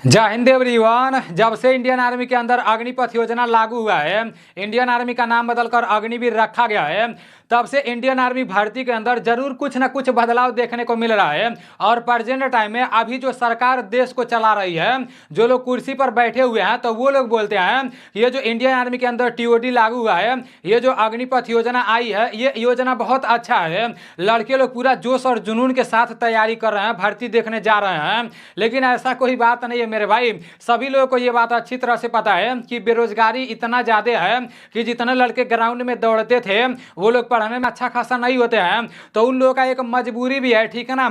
जय हिंद एवरीवन। जब से इंडियन आर्मी के अंदर अग्निपथ योजना लागू हुआ है, इंडियन आर्मी का नाम बदलकर अग्निवीर रखा गया है, तब से इंडियन आर्मी भर्ती के अंदर जरूर कुछ ना कुछ बदलाव देखने को मिल रहा है। और प्रेजेंट टाइम में अभी जो सरकार देश को चला रही है, जो लोग कुर्सी पर बैठे हुए हैं, तो वो लोग बोलते हैं ये जो इंडियन आर्मी के अंदर टीओडी लागू हुआ है, ये जो अग्निपथ योजना आई है, ये योजना बहुत अच्छा है। लड़के लोग पूरा जोश और जुनून के साथ तैयारी कर रहे हैं, भर्ती देखने जा रहे हैं। लेकिन ऐसा कोई बात नहीं है मेरे भाई, सभी लोगों को ये बात अच्छी तरह से पता है कि बेरोजगारी इतना ज्यादा है कि जितने लड़के ग्राउंड में दौड़ते थे वो लोग पढ़ने में अच्छा खासा नहीं होते हैं, तो उन लोगों का एक मजबूरी भी है, ठीक है ना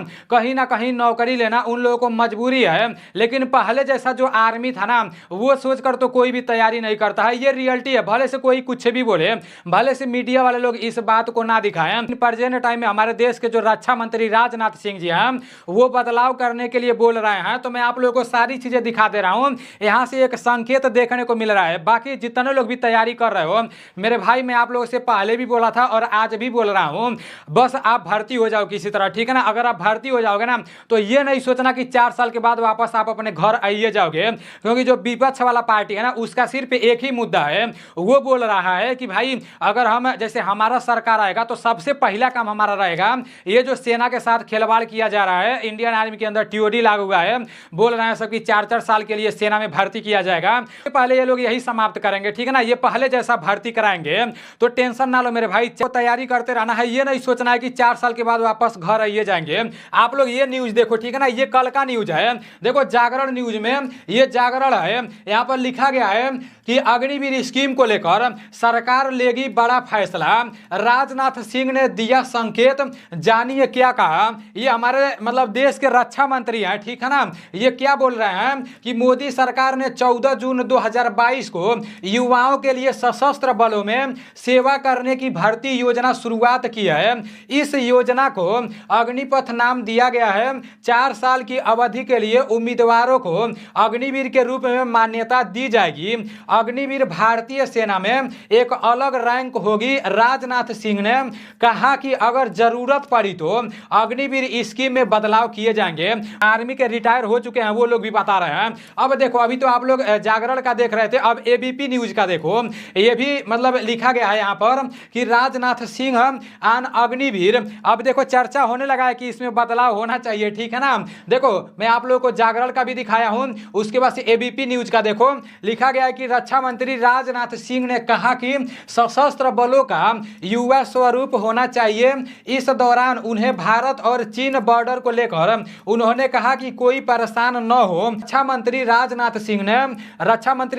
कहीं नौकरी लेना उन लोगों को मजबूरी है। लेकिन पहले जैसा जो आर्मी था ना, वो सोचकर तो कोई भी तैयारी नहीं करता है, ये रियलिटी है। भले से कोई कुछ भी बोले, भले से मीडिया वाले लोग इस बात को ना दिखाएं, प्रेजेंट टाइम में हमारे देश के जो रक्षा मंत्री राजनाथ सिंह जी हैं, वो बदलाव करने के लिए बोल रहे हैं। तो मैं आप लोगों को सारी चीजें दिखा दे रहा हूं, यहां से एक संकेत देखने को मिल रहा है। बाकी जितने लोग भी तैयारी कर रहे हो मेरे भाई, मैं आप लोगों से पहले भी बोला था और आज भी बोल रहा हूं, बस आप भर्ती हो जाओ किसी तरह, ठीक है ना। अगर आप भर्ती हो जाओगे ना, तो ये नहीं सोचना कि 4 साल के बाद वापस आप अपने घर आइए जाओगे, क्योंकि जो विपक्ष वाला पार्टी है ना, उसका सिर्फ एक ही मुद्दा है। वो बोल रहा है कि भाई अगर हम जैसे हमारा सरकार आएगा तो सबसे पहला काम हमारा रहेगा ये जो सेना के साथ खिलवाड़ किया जा रहा है, इंडियन आर्मी के अंदर टीओडी लागू हुआ है, बोल रहे हैं सबकी 4-4 साल के लिए सेना में भर्ती किया जाएगा। पहले ये लोग यही समाप्त करेंगे, ठीक है ना। ये पहले जैसा भर्ती कराएंगे, तो टेंशन ना लो मेरे भाई, तैयारी करते रहना है। ये नहीं सोचना है कि 4 साल के बाद वापस घर आइए जाएंगे। आप लोग ये न्यूज देखो, ठीक है ना, ये कल का न्यूज है। देखो जागरण न्यूज में, ये जागरण है, यहाँ पर लिखा गया है कि अग्निवीर स्कीम को लेकर सरकार लेगी बड़ा फैसला, राजनाथ सिंह ने दिया संकेत, जानिए क्या कहा। ये हमारे मतलब देश के रक्षा मंत्री हैं, ठीक है ना। ये क्या बोल रहे हैं कि मोदी सरकार ने 14 जून 2022 को युवाओं के लिए सशस्त्र बलों में सेवा करने की भर्ती योजना शुरुआत की है। इस योजना को अग्निपथ नाम दिया गया है। 4 साल की अवधि के लिए उम्मीदवारों को अग्निवीर के रूप में मान्यता दी जाएगी। अग्निवीर भारतीय सेना में एक अलग रैंक होगी। राजनाथ सिंह ने कहा कि अगर जरूरत पड़ी तो अग्निवीर स्कीम में बदलाव किए जाएंगे। आर्मी के रिटायर हो चुके हैं वो लोग भी बता रहे हैं। अब देखो, अभी तो आप लोग जागरण का देख रहे थे, अब एबीपी न्यूज का देखो, ये भी मतलब लिखा गया है यहाँ पर कि राजनाथ सिंह आन अग्निवीर। अब देखो चर्चा होने लगा है कि इसमें बदलाव होना चाहिए, ठीक है ना। देखो मैं आप लोगों को जागरण का भी दिखाया हूं, उसके बाद से एबीपी न्यूज का देखो, लिखा गया है कि रक्षा मंत्री राजनाथ सिंह ने कहा कि सशस्त्र बलों का युवा स्वरूप होना चाहिए। इस दौरान उन्हें भारत और चीन बॉर्डर को लेकर उन्होंने कहा कि कोई परेशान न हो। रक्षा मंत्री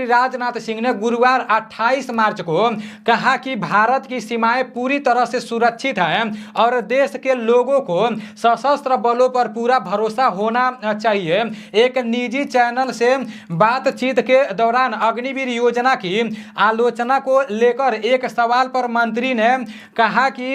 राजनाथ सिंह ने गुरुवार 28 मार्च को कहा कि भारत की सीमाएं पूरी तरह से सुरक्षित हैं और देश के लोगों को सशस्त्र बलों पर पूरा भरोसा होना चाहिए। एक निजी चैनल से बातचीत के दौरान अग्निवीर योजना की आलोचना को लेकर एक सवाल पर मंत्री ने कहा कि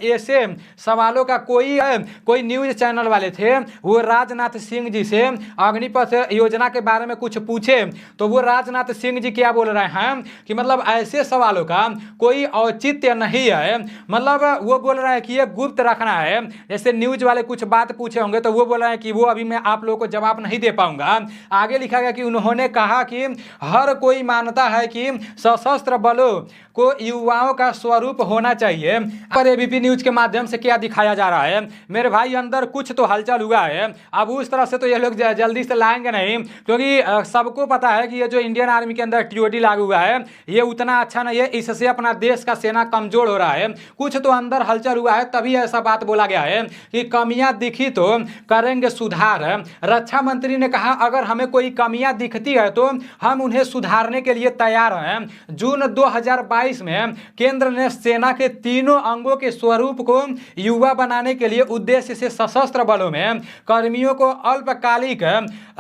ऐसे सवालों का कोई न्यूज चैनल वाले थे, वो राजनाथ सिंह जी से अग्निपथ योजना के बारे में कुछ पूछे, तो वो राजनाथ सिंह जी क्या बोल रहे हैं कि मतलब ऐसे सवालों का कोई औचित्य नहीं है। मतलब वो बोल रहे हैं कि ये गुप्त रखना है। जैसे न्यूज वाले कुछ बात पूछे होंगे तो वो बोल रहे हैं कि वो अभी मैं आप लोगों को जवाब नहीं दे पाऊंगा। आगे लिखा गया कि उन्होंने कहा कि हर कोई मानता है कि सशस्त्र बलों को युवाओं का स्वरूप होना चाहिए। पर एबीपी न्यूज के माध्यम से क्या दिखाया जा रहा है मेरे भाई, अंदर कुछ तो हलचल हुआ है। अब उस तरह से तो ये लोग जल्दी से लाएंगे नहीं, क्योंकि सबको पता है कि ये जो इंडियन आर्मी के अंदर टीओडी लागू हुआ है ये उतना अच्छा नहीं है, इससे अपना देश का सेना कमजोर हो रहा है। कुछ तो अंदर हलचल हुआ है, तभी ऐसा बात बोला गया है कि कमियां दिखी तो करेंगे सुधार। रक्षा मंत्री ने कहा अगर हमें कोई कमियां दिखती है तो हम उन्हें सुधारने के लिए तैयार हैं। जून 2022 में केंद्र ने सेना के तीनों अंगों के स्वरूप को युवा बनाने के लिए उद्देश्य से सशस्त्र बलों में कर्मियों को अल्पकालिक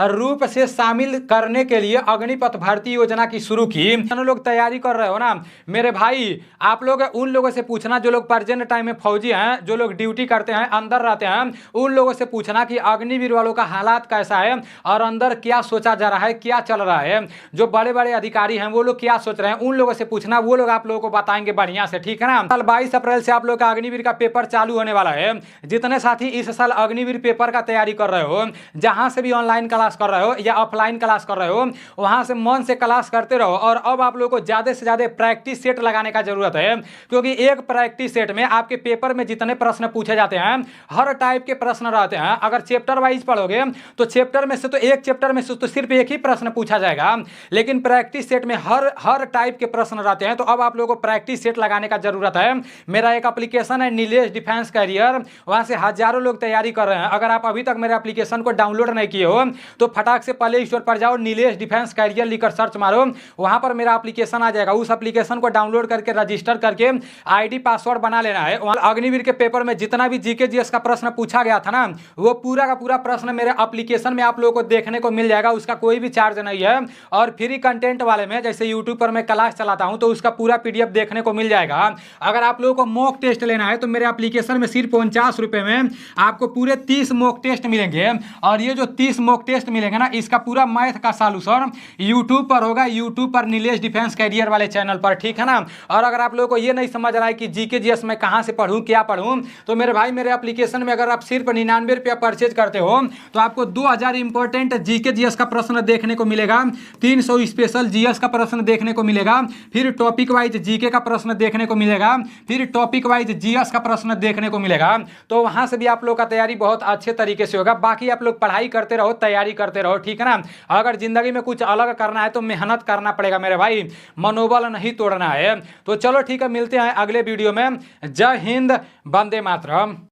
रूप से शामिल करने के लिए अग्निपथ भर्ती योजना की शुरू की। लोग तैयारी कर रहे हो ना मेरे भाई, आप लोग उन लोगों से पूछना, जो लोग प्रेजेंट टाइम में फौजी हैं, जो लोग ड्यूटी करते हैं, अंदर रहते हैं, उन लोगों से पूछना कि अग्निवीर वालों का हालात कैसा है और अंदर क्या सोचा जा रहा है, क्या चल रहा है। जो बड़े बड़े अधिकारी हैं वो लोग क्या सोच रहे हैं, उन लोगों से पूछना, वो लोग आप लोगों को बताएंगे बढ़िया से, ठीक है ना। साल 22 अप्रैल से आप लोग का अग्निवीर का पेपर चालू होने वाला है। जितने साथी इस साल अग्निवीर पेपर का तैयारी कर रहे हो, जहां से भी ऑनलाइन क्लास कर रहे हो या ऑफलाइन क्लास कर रहे हो, वहां से मन से क्लास करते रहो। और अब आप लोगों को ज्यादा से ज्यादा प्रैक्टिस सेट लगाने का जरूरत है, क्योंकि एक प्रैक्टिस सेट में आपके पेपर में जितने प्रश्न पूछे जाते हैं, हर टाइप के प्रश्न रहते हैं। अगर चैप्टर वाइज पढ़ोगे तो चैप्टर में से तो एक चैप्टर में से तो सिर्फ एक ही प्रश्न पूछा जाएगा, लेकिन प्रैक्टिस सेट में हर टाइप के प्रश्न रहते हैं। तो अब आप लोगों को प्रैक्टिस सेट लगाने का जरूरत है। मेरा एक एप्लीकेशन है नीलेश डिफेंस कैरियर, वहां से हजारों लोग तैयारी कर रहे हैं। अगर आप अभी तक मेरे एप्लीकेशन को डाउनलोड नहीं किए हो तो फटाक से प्ले स्टोर पर जाओ, नीलेश डिफेंस कैरियर लिखकर सर्च मारो, वहां पर मेरा एप्लीकेशन आ जाएगा। उस एप्लीकेशन को डाउनलोड करके रजिस्टर करके आईडी पासवर्ड बना लेना है। अग्निवीर के पेपर में जितना भी जीके जीएस का प्रश्न पूछा गया था ना, वो पूरा का पूरा प्रश्न मेरे एप्लीकेशन में आप लोगों को देखने को मिल जाएगा। उसका कोई भी चार्ज नहीं है। और फ्री कंटेंट वाले में जैसे यूट्यूब पर मैं क्लास चलाता हूं तो उसका पूरा पीडीएफ देखने को मिल जाएगा। अगर आप लोगों को मॉक टेस्ट लेना है तो मेरे एप्लीकेशन में सिर्फ 49 रुपए में आपको पूरे 30 मॉक टेस्ट मिलेंगे। और ये जो 30 मॉक टेस्ट मिलेंगे ना, इसका पूरा मैथ का सॉल्यूशन यूट्यूब पर होगा, यूट्यूब पर नीलेश डिफेंस कैरियर वाले चैनल पर, ठीक है ना। और अगर आप लोगों को ये नहीं समझ रहा है कि जीके जीएस में कहां से पढ़ूं, क्या पढ़ूं, तो मेरे भाई मेरे एप्लीकेशन में अगर आप सिर्फ 99 रुपया परचेज करते हो तो आपको 2000 इंपॉर्टेंट जीके जीएस का प्रश्न देखने को मिलेगा, 300 स्पेशल जीएस का प्रश्न देखने को मिलेगा, फिर टॉपिक वाइज जीके का प्रश्न देखने को मिलेगा, फिर टॉपिक वाइज जीएस का प्रश्न देखने को मिलेगा। तो वहां से भी आप लोग का तैयारी बहुत अच्छे तरीके से होगा। बाकी आप लोग पढ़ाई करते रहो, तैयारी करते रहो, ठीक है ना। अगर जिंदगी में कुछ अलग करना है तो मेहनत करना पड़ेगा मेरे भाई, मनोबल नहीं तोड़ना है। तो चलो ठीक है, मिलते हैं अगले वीडियो में। जय हिंद, वंदे मातरम।